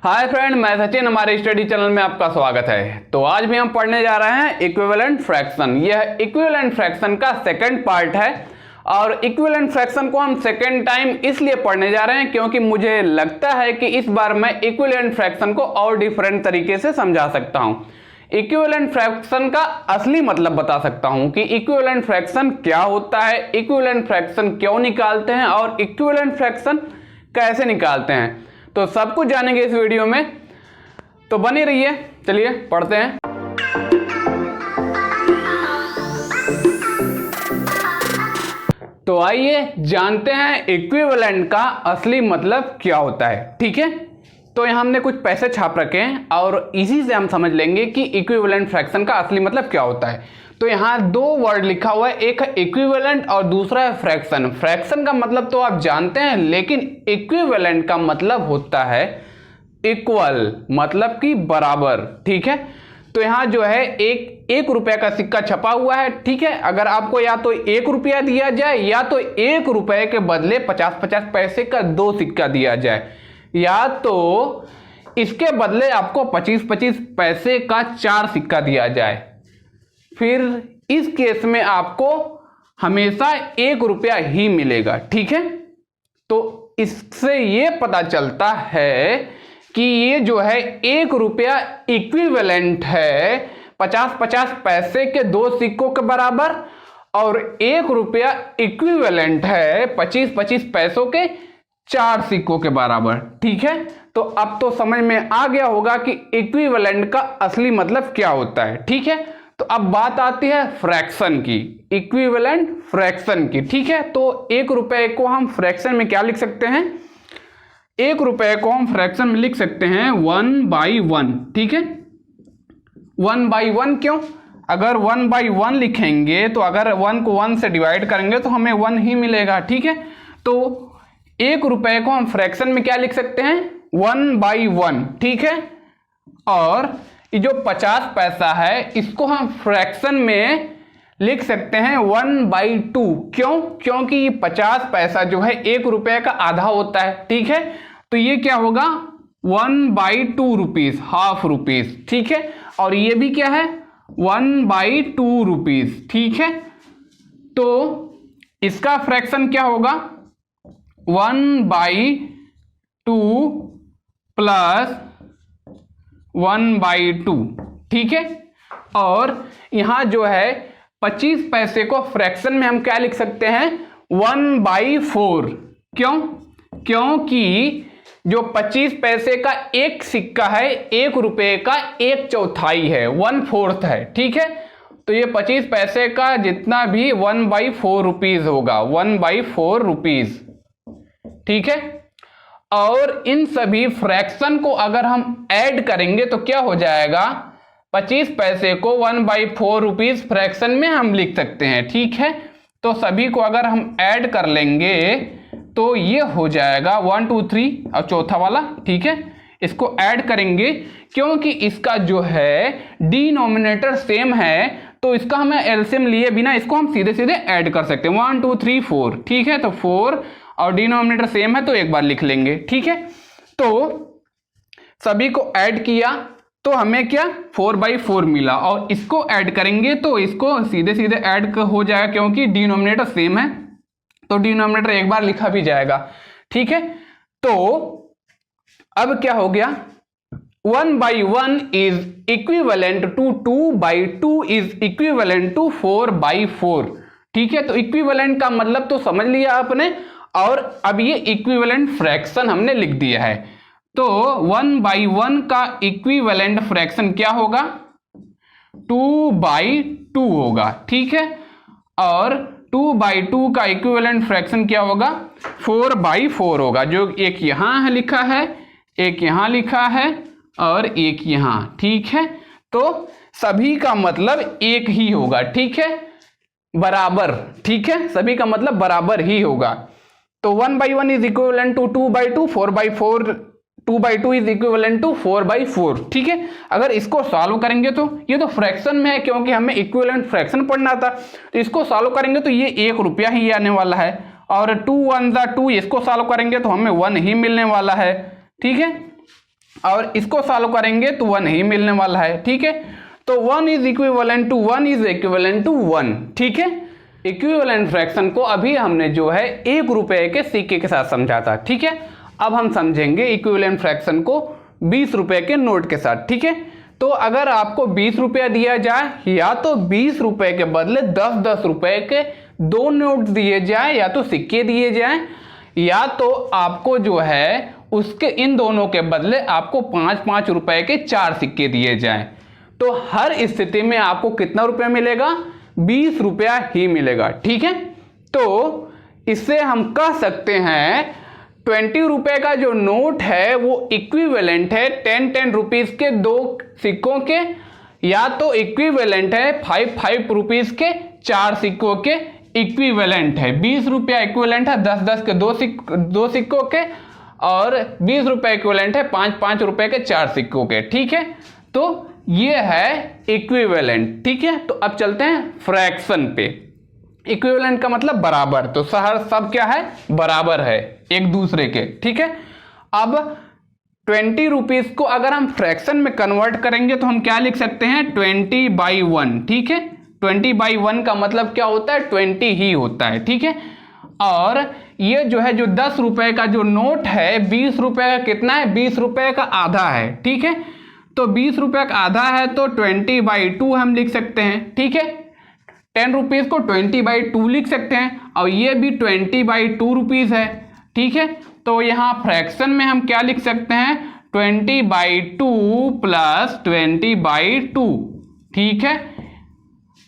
Hi friend, मैं सचिन, हमारे study channel में आपका स्वागत है। तो आज भी हम पढ़ने जा रहे हैं इक्विवेलेंट फ्रैक्शन। यह इक्विवेलेंट फ्रैक्शन का सेकंड पार्ट है और इक्विवेलेंट फ्रैक्शन को हम सेकंड टाइम इसलिए पढ़ने जा रहे हैं क्योंकि मुझे लगता है कि इस बार मैं इक्विवेलेंट फ्रैक्शन को और डिफरेंट तरीके से समझा सकता हूं। इक्विवेलेंट फ्रैक्शन का असली मतलब बता सकता हूं कि इक्विवेलेंट फ्रैक्शन क्या होता है, इक्विवेलेंट फ्रैक्शन क्यों निकालते हैं और इक्विवेलेंट फ्रैक्शन कैसे निकालते हैं। तो सब कुछ जानेंगे इस वीडियो में, तो बने रहिए। चलिए पढ़ते हैं। तो आइए जानते हैं इक्विवेलेंट का असली मतलब क्या होता है। ठीक है, तो यहां हमने कुछ पैसे छाप रखे हैं और इसी से हम समझ लेंगे कि इक्विवेलेंट फ्रैक्शन का असली मतलब क्या होता है। तो यहां दो वर्ड लिखा हुआ है, एक है इक्विवेलेंट और दूसरा है फ्रैक्शन। फ्रैक्शन का मतलब तो आप जानते हैं, लेकिन इक्विवेलेंट का मतलब होता है इक्वल, मतलब कि बराबर। ठीक है, तो यहां जो है एक रुपए का सिक्का छपा हुआ है। ठीक है, अगर आपको या तो 1 रुपया दिया जाए या तो 1 रुपए के बदले 50-50 पैसे का 2 सिक्का दिया जाए, या तो इसके बदले आपको 25-25 पैसे का 4 सिक्का दिया जाए, फिर इस केस में आपको हमेशा 1 रुपया ही मिलेगा। ठीक है, तो इससे यह पता चलता है कि ये जो है 1 रुपया इक्विवेलेंट है 50-50 पैसे के 2 सिक्कों के बराबर, और 1 रुपया इक्विवेलेंट है 25-25 पैसों के 4 सिक्कों के बराबर। ठीक है, तो अब तो समझ में आ गया होगा कि इक्विवेलेंट का असली मतलब क्या होता है। ठीक है, तो अब बात आती है फ्रैक्शन की, इक्विवेलेंट फ्रैक्शन की। ठीक है, तो 1 रुपए को हम फ्रैक्शन में क्या लिख सकते हैं? 1 रुपए को हम फ्रैक्शन में लिख सकते हैं 1/1। ठीक है, 1/1 क्यों? अगर 1/1 लिखेंगे तो अगर 1 को 1 से डिवाइड करेंगे तो हमें 1 ही मिलेगा। ठीक है, तो 1 रुपए को हम फ्रैक्शन में क्या लिख सकते हैं? 1/1। ठीक है, और ये जो 50 पैसा है इसको हम फ्रैक्शन में लिख सकते हैं 1/2। क्यों? क्योंकि ये 50 पैसा जो है 1 रुपए का आधा होता है। ठीक है, तो ये क्या होगा? 1/2 रुपीज, हाफ रुपीज। ठीक है, और ये भी क्या है? 1/2 रुपीज। ठीक है, तो इसका फ्रैक्शन क्या होगा? 1/2 प्लस 1/2। ठीक है, और यहां जो है 25 पैसे को फ्रैक्शन में हम क्या लिख सकते हैं? 1/4। क्यों? क्योंकि जो 25 पैसे का एक सिक्का है 1 रुपए का 1/4 है, 1/4 है। ठीक है, तो ये 25 पैसे का जितना भी 1/4 रुपीज होगा, 1/4 रुपीज। ठीक है, और इन सभी फ्रैक्शन को अगर हम ऐड करेंगे तो क्या हो जाएगा? 25 पैसे को 1/4 रुपीज फ्रैक्शन में हम लिख सकते हैं। ठीक है, तो सभी को अगर हम ऐड कर लेंगे तो ये हो जाएगा 1 2 3 और चौथा वाला। ठीक है, इसको ऐड करेंगे क्योंकि इसका जो है डिनोमिनेटर सेम है, तो इसका हमें एलसीएम लिए बिना इसको हम सीधे सीधे ऐड कर सकते हैं। 1 2 3 4। ठीक है, तो 4 और डिनोमिनेटर सेम है तो एक बार लिख लेंगे। ठीक है, तो सभी को ऐड किया तो हमें क्या? 4/4 मिला, और इसको ऐड करेंगे तो इसको सीधे सीधे ऐड हो जाएगा क्योंकि डिनोमिनेटर सेम है, तो डिनोमिनेटर एक बार लिखा भी जाएगा। ठीक है, तो अब क्या हो गया? 1/1 is equivalent to 2/2 is equivalent to 4/4। ठीक है, तो इक्विवेलेंट का मतलब तो समझ लिया आपने, और अब ये इक्विवेलेंट फ्रैक्शन हमने लिख दिया है। तो 1/1 का इक्विवेलेंट फ्रैक्शन क्या होगा? 2/2 होगा। ठीक है, और 2/2 का इक्विवेलेंट फ्रैक्शन क्या होगा? 4/4 होगा, जो एक यहां है लिखा है, एक यहां लिखा है और एक यहां। ठीक है, तो सभी का मतलब एक ही होगा। ठीक है, बराबर। ठीक है, सभी का मतलब बराबर ही होगा। तो 1/1 is equivalent to 2/2, 4/4, 2/2 is equivalent to 4/4। ठीक है, अगर इसको सॉल्व करेंगे तो ये तो फ्रैक्शन में है क्योंकि हमें इक्विवेलेंट फ्रैक्शन पढ़ना था, तो इसको सॉल्व करेंगे तो ये 1 रुपया ही आने वाला है, और 2 1 2, इसको सॉल्व करेंगे तो हमें 1 ही मिलने वाला है। ठीक है, और इसको सॉल्व करेंगे तो 1 ही मिलने वाला है। ठीक है, तो 1 is equivalent to 1 is equivalent to 1। ठीक है, इक्विवेलेंट फ्रैक्शन को अभी हमने जो है 1 रुपए के सिक्के के साथ समझा था। ठीक है, अब हम समझेंगे इक्विवेलेंट फ्रैक्शन को 20 रुपए के नोट के साथ। ठीक है, तो अगर आपको 20 रुपया दिया जाए, या तो 20 रुपए के बदले 10-10 रुपए के 2 नोट दिए जाए, या तो सिक्के दिए जाए, या तो आपको जो है उसके इन दोनों के बदले आपको 5-5 रुपए के 4 सिक्के दिए जाएं, तो हर स्थिति में आपको कितना रुपया मिलेगा? 20 रुपया ही मिलेगा। ठीक है, तो इससे हम कह सकते हैं 20 रुपए का जो नोट है वो इक्विवेलेंट है 10-10 रुपीज के 2 सिक्कों के, या तो इक्विवेलेंट है 5-5 रुपीज के 4 सिक्कों के इक्विवेलेंट है। 20 रुपया इक्विवेलेंट है 10-10 के 2 सिक्कों के, और 20 रुपए इक्विवेलेंट है 5-5 रुपए के 4 सिक्कों के। ठीक है, तो ये है इक्विवेलेंट। ठीक है, तो अब चलते हैं फ्रैक्शन पे। इक्विवेलेंट का मतलब बराबर, तो सब क्या है? बराबर है एक दूसरे के। ठीक है, अब 20 रुपीज को अगर हम फ्रैक्शन में कन्वर्ट करेंगे तो हम क्या लिख सकते हैं? 20/1। ठीक है, 20/1 का मतलब क्या होता है? 20 ही होता है। ठीक है, और ये जो है जो 10 रुपए का जो नोट है 20 रुपए का कितना है? 20 रुपए का आधा है। ठीक है, तो 20 रुपए का आधा है तो 20/2 हम लिख सकते हैं। ठीक है, 10 रुपीज को 20/2 लिख सकते हैं, और ये भी 20/2 रुपीज है। ठीक है, तो यहाँ फ्रैक्शन में हम क्या लिख सकते हैं? 20/2 प्लस 20/2। ठीक है,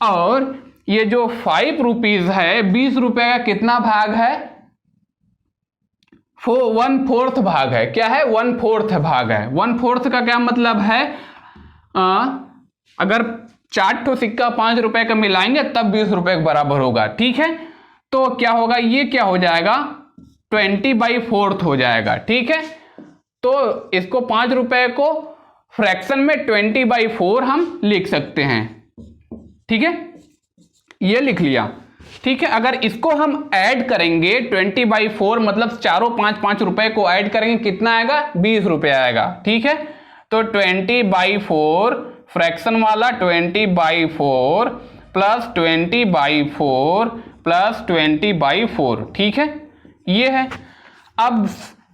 और ये जो 5 रुपीज है 20 रुपए का कितना भाग है? 1/4 भाग है। क्या है? 1/4 भाग है। 1/4 का क्या मतलब है? अगर 4 ठो सिक्का 5 रुपए का मिलाएंगे तब 20 रुपए के बराबर होगा। ठीक है, तो क्या होगा? ये क्या हो जाएगा? 20/4 हो जाएगा। ठीक है, तो इसको 5 रुपए को फ्रैक्शन में 20/4 हम लिख सकते हैं। ठीक है, ये लिख लिया। ठीक है, अगर इसको हम ऐड करेंगे 20/4 मतलब चारों 5-5 रुपए को ऐड करेंगे, कितना आएगा? 20 रुपए आएगा। ठीक है, तो 20/4 फ्रैक्शन वाला 20/4 प्लस 20/4 प्लस 20/4। ठीक है, ये है। अब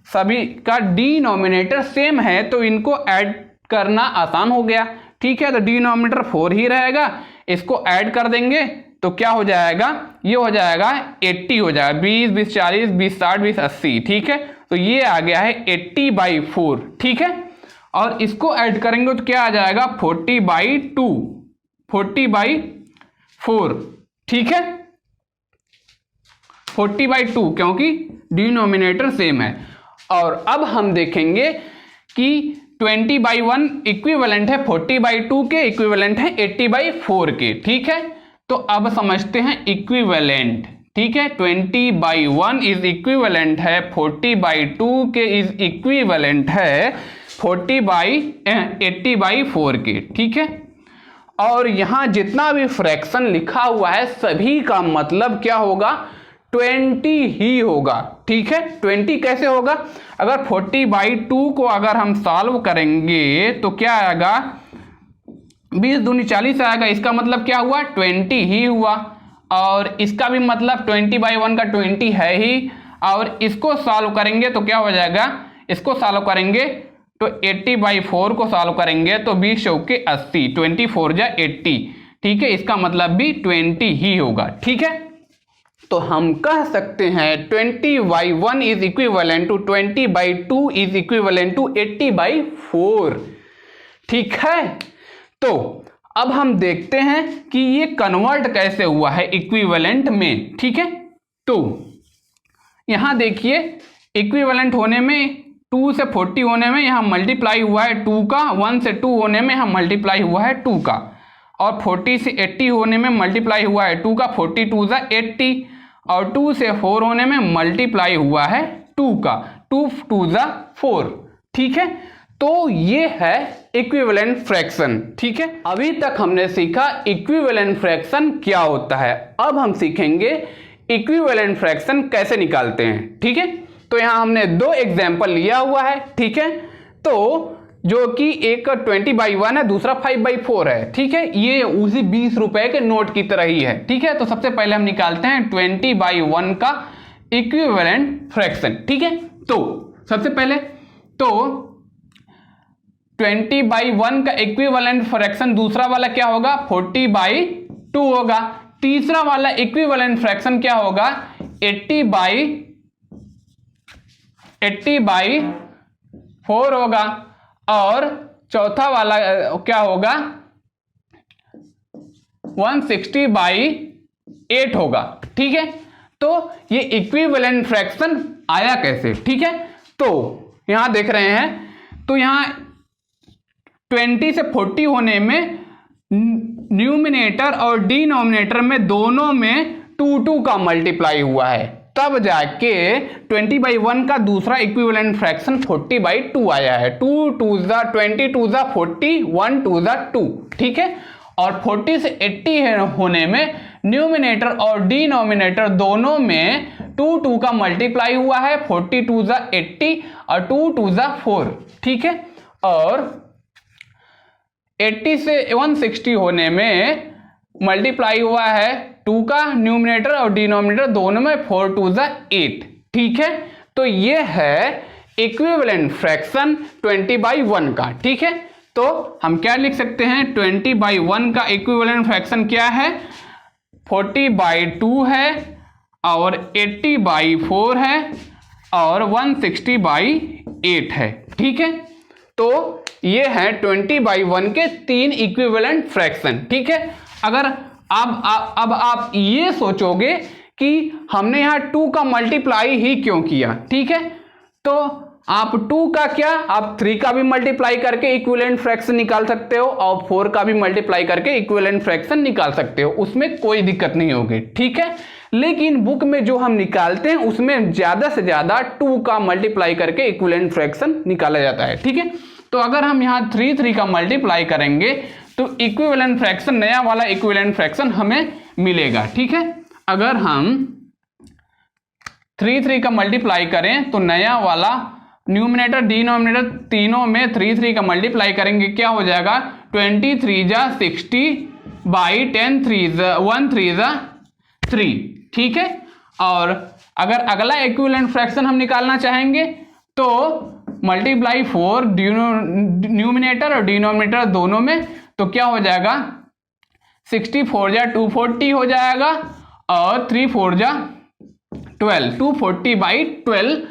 सभी का डिनोमिनेटर सेम है तो इनको ऐड करना आसान हो गया। ठीक है, तो डिनोमिनेटर 4 ही रहेगा, इसको ऐड कर देंगे तो क्या हो जाएगा? ये हो जाएगा 80 हो जाएगा। 20, 20, 40, 20, 60, 20, 80। ठीक है, तो ये आ गया है 80/4। ठीक है, और इसको ऐड करेंगे तो क्या आ जाएगा? 40/2, 40/4। ठीक है, 40/2 क्योंकि डिनोमिनेटर सेम है। और अब हम देखेंगे कि 20/1 इक्विवेलेंट है 40/2 के, इक्विवेलेंट है 80/4 के। ठीक है, तो अब समझते हैं इक्विवेलेंट। ठीक है, 20/1 इज इक्विवेलेंट है 40/2 के, इज इक्विवेलेंट है 80/4 के। ठीक है, और यहां जितना भी फ्रैक्शन लिखा हुआ है सभी का मतलब क्या होगा? 20 ही होगा। ठीक है, 20 कैसे होगा? अगर 40/2 को अगर हम सॉल्व करेंगे तो क्या आएगा? 20 दूनी 40 आएगा। इसका मतलब क्या हुआ? 20 ही हुआ। और इसका भी मतलब 20/1 का 20 है ही। और इसको सॉल्व करेंगे तो क्या हो जाएगा? इसको सॉल्व करेंगे तो 80/4 को सॉल्व करेंगे तो 20 चौके 80, 24 जा 80। ठीक है, इसका मतलब भी 20 ही होगा। ठीक है, तो हम कह सकते हैं 20/1 is equivalent to 20/2 is equivalent to 80/4। ठीक है, तो अब हम देखते हैं कि ये कन्वर्ट कैसे हुआ है इक्विवेलेंट में। ठीक है, तो यहां देखिए इक्विवेलेंट होने में 2 से 40 होने में यहां मल्टीप्लाई हुआ है 2 का, 1 से 2 होने में यहां मल्टीप्लाई हुआ है 2 का, और 40 से 80 होने में मल्टीप्लाई हुआ है 2 का, 42 जा 80, और 2 से 4 होने में मल्टीप्लाई हुआ है 2 का, 2 2 जा 4। ठीक है, तो ये है इक्विवेलेंट फ्रैक्शन। ठीक है, अभी तक हमने सीखा इक्विवेलेंट फ्रैक्शन क्या होता है। अब हम सीखेंगे इक्विवेलेंट फ्रैक्शन कैसे निकालते हैं। ठीक है, तो यहां हमने 2 एग्जांपल लिया हुआ है। ठीक है, तो जो कि एक 20/1 है, दूसरा 5/4 है। ठीक है, ये उसी 20 रुपए के नोट की तरह ही है। ठीक है, तो सबसे पहले हम निकालते हैं 20/1 का इक्विवेलेंट फ्रैक्शन। ठीक है, तो सबसे पहले तो 20/1 का इक्विवेलेंट फ्रैक्शन दूसरा वाला क्या होगा, 40/2 होगा। तीसरा वाला इक्विवेलेंट फ्रैक्शन क्या होगा, 80/4 होगा। और चौथा वाला क्या होगा, 160/8 होगा। ठीक है, तो ये इक्विवेलेंट फ्रैक्शन आया कैसे। ठीक है, तो यहां देख रहे हैं, तो यहां 20 से 40 होने में न्यूमिनेटर और डिनोमिनेटर में दोनों में 2 का मल्टीप्लाई हुआ है, तब जाके 20/1 का दूसरा इक्विवेलेंट फ्रैक्शन 40/2 आया है। 2 2 जा 20 2 जा 40, 1 2 जा 2। ठीक है, और 40 से 80 होने में न्यूमिनेटर और डिनोमिनेटर दोनों में 2 का मल्टीप्लाई हुआ है। 40 2 जा 80 और 2 2 जा 4। ठीक है, और 80 से 160 होने में मल्टीप्लाई हुआ है 2 का न्यूमिनेटर और डिनोमिनेटर दोनों में, 4 2 जा 8। ठीक है, तो ये है इक्विवेलेंट फ्रैक्शन 20/1 का। ठीक है, तो हम क्या लिख सकते हैं, 20/1 का इक्विवेलेंट फ्रैक्शन क्या है, 40/2 है और 80/4 है और 160/8 है। ठीक है, तो ये है 20/1 के 3 इक्विवेलेंट फ्रैक्शन। ठीक है, अगर अब आप ये सोचोगे कि हमने यहां 2 का मल्टीप्लाई ही क्यों किया। ठीक है, तो आप 2 का क्या, आप 3 का भी मल्टीप्लाई करके इक्विवेलेंट फ्रैक्शन निकाल सकते हो और 4 का भी मल्टीप्लाई करके इक्विवेलेंट फ्रैक्शन निकाल सकते हो, उसमें कोई दिक्कत नहीं होगी। ठीक है, लेकिन बुक में जो हम निकालते हैं उसमें ज्यादा से ज्यादा 2 का मल्टीप्लाई करके इक्विवेलेंट फ्रैक्शन निकाला जाता है। ठीक है, तो अगर हम यहां 3 का मल्टीप्लाई करेंगे तो इक्विवेलेंट फ्रैक्शन, नया वाला इक्विवेलेंट फ्रैक्शन हमें मिलेगा। ठीक है, अगर हम 3 का मल्टीप्लाई करें तो नया वाला न्यूमिनेटर डिनोमिनेटर तीनों में 3 का मल्टीप्लाई करेंगे, क्या हो जाएगा, 20 3 जा 60/10 1 3 जा 3। ठीक है, और अगर अगला इक्विवेलेंट फ्रैक्शन हम निकालना चाहेंगे तो मल्टीप्लाई 4 न्यूमिनेटर और डिनोमिनेटर दोनों में, तो क्या हो जाएगा, 64 जा 240 हो जाएगा और 3 4 जा 12, 240/12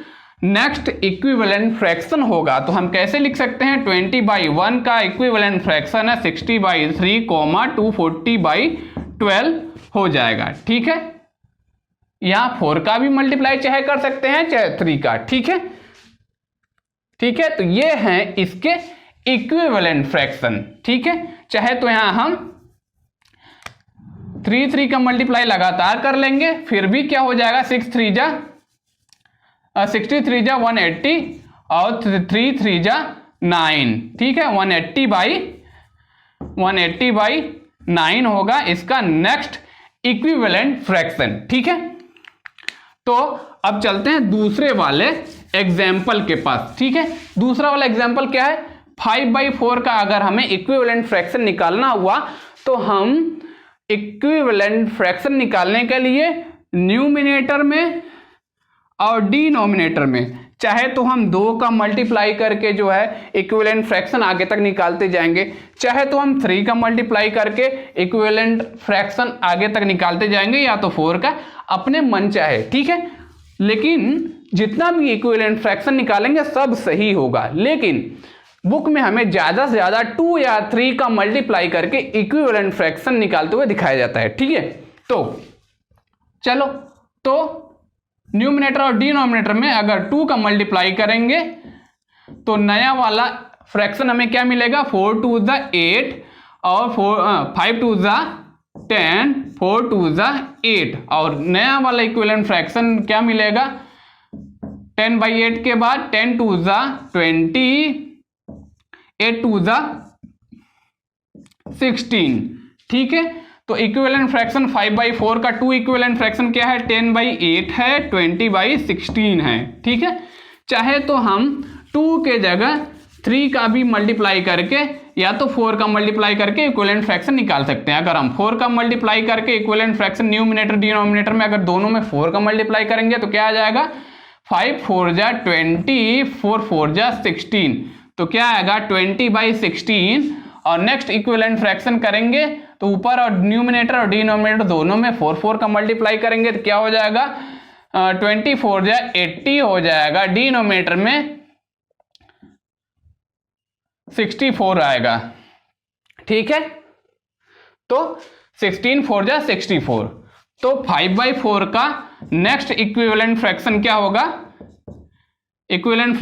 नेक्स्ट इक्विवेलेंट फ्रैक्शन होगा। तो हम कैसे लिख सकते हैं, 20/1 का इक्विवेलेंट फ्रैक्शन है 60/3, 240/12 हो जाएगा। ठीक है, यहां 4 का भी मल्टीप्लाई चाहे कर सकते हैं चाहे 3 का। ठीक है, ठीक है, तो ये हैं इसके इक्विवेलेंट फ्रैक्शन। ठीक है, चाहे तो यहां हम 3 का मल्टीप्लाई लगातार कर लेंगे, फिर भी क्या हो जाएगा, 63 जा 180 और 3 जा 9। ठीक है, 180/9 होगा इसका नेक्स्ट इक्विवेलेंट फ्रैक्शन। ठीक है, तो अब चलते हैं दूसरे वाले एग्जाम्पल के पास। ठीक है, दूसरा वाला एग्जाम्पल क्या है, 5/4 का अगर हमें इक्विवेलेंट फ्रैक्शन निकालना हुआ तो हम इक्विवेलेंट फ्रैक्शन निकालने के लिए न्यूमिनेटर में और डिनोमिनेटर में चाहे तो हम 2 का मल्टीप्लाई करके जो है इक्विवेलेंट फ्रैक्शन आगे तक निकालते जाएंगे, चाहे तो हम 3 का मल्टीप्लाई करके इक्विवेलेंट फ्रैक्शन आगे तक निकालते जाएंगे, या तो 4 का, अपने मन चाहे। ठीक है, लेकिन जितना भी इक्विवेलेंट फ्रैक्शन निकालेंगे सब सही होगा, लेकिन बुक में हमें ज्यादा से ज्यादा 2 या 3 का मल्टीप्लाई करके इक्विवेलेंट फ्रैक्शन निकालते हुए दिखाया जाता है। ठीक है, तो चलो, तो न्यूमिनेटर और डिनोमिनेटर में अगर 2 का मल्टीप्लाई करेंगे तो नया वाला फ्रैक्शन हमें क्या मिलेगा, 4 2 जा 8 और 5 2 जा 10, 4 2 जा 8, और नया वाला इक्विवेलेंट फ्रैक्शन क्या मिलेगा, 10/8 के बाद 10 2 जा 20, 8 2 जा 16। ठीक है, तो इक्विवेलेंट फ्रैक्शन 5/4 का 2 इक्विवेलेंट फ्रैक्शन क्या है, 10/8 है, 20/16 है। ठीक है, चाहे तो हम 2 के जगह 3 का भी मल्टीप्लाई करके या तो 4 का मल्टीप्लाई करके इक्विवेलेंट फ्रैक्शन निकाल सकते हैं। अगर हम 4 का मल्टीप्लाई करके इक्विवेलेंट फ्रैक्शन न्यूमरेटर डिनोमिनेटर में अगर दोनों में 4 का मल्टीप्लाई करेंगे तो क्या आ जाएगा 5 4 जा 20 4 4 जा 16, तो क्या आएगा 20/16। और नेक्स्ट इक्विवेलेंट फ्रैक्शन करेंगे तो ऊपर और न्यूमरेटर और डिनोमिनेटर दोनों में 4 4 का मल्टीप्लाई करेंगे तो क्या हो जाएगा 24 जा 80 हो जाएगा, डिनोमिनेटर में 64 आएगा। ठीक है, तो 16 4 जा 64, तो 5/4 का नेक्स्ट इक्विवेलेंट फ्रैक्शन क्या होगा, इक्विवेलेंट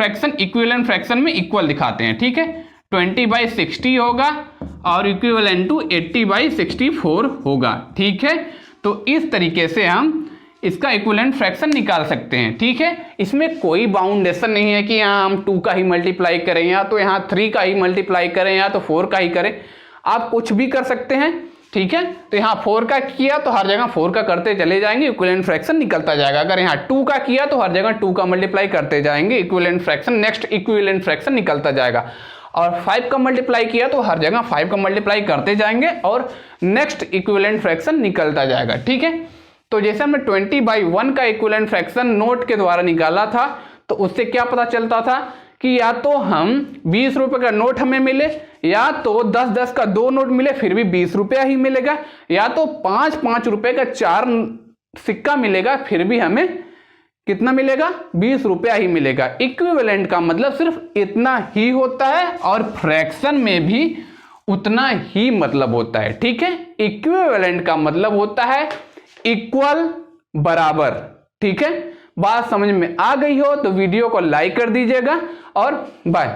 फ्रैक्शन में इक्वल दिखाते हैं। ठीक है, 20/60 होगा और इक्विवेलेंट टू 80/64 होगा। ठीक है, तो इस तरीके से हम इसका इक्विवेलेंट फ्रैक्शन निकाल सकते हैं। ठीक है, इसमें कोई बाउंडेशन नहीं है कि यहाँ हम 2 का ही मल्टीप्लाई करें या तो यहाँ 3 का ही मल्टीप्लाई करें या तो 4 का ही करें, आप कुछ भी कर सकते हैं। ठीक है, तो यहाँ 4 का किया तो हर जगह 4 का करते चले जाएंगे, इक्विवेलेंट फ्रैक्शन निकलता जाएगा। अगर यहाँ 2 का किया तो हर जगह 2 का मल्टीप्लाई करते जाएंगे, equivalent fraction next equivalent fraction निकलता जाएगा। और 5 का मल्टीप्लाई किया तो हर जगह 5 का मल्टीप्लाई करते जाएंगे और नेक्स्ट इक्विवेलेंट फ्रैक्शन निकलता जाएगा। ठीक है, तो जैसे हमने 20/1 का इक्विवेलेंट फ्रैक्शन नोट के द्वारा निकाला था तो उससे क्या पता चलता था कि या तो हम 20 रुपए का नोट हमें मिले या तो 10-10 का 2 नोट मिले फिर भी 20 रुपया ही मिलेगा, या तो 5-5 रुपए का 4 सिक्का मिलेगा फिर भी हमें कितना मिलेगा 20 रुपया ही मिलेगा। इक्विवेलेंट का मतलब सिर्फ इतना ही होता है और फ्रैक्शन में भी उतना ही मतलब होता है। ठीक है, इक्विवेलेंट का मतलब होता है इक्वल, बराबर। ठीक है, बात समझ में आ गई हो तो वीडियो को लाइक कर दीजिएगा और बाय।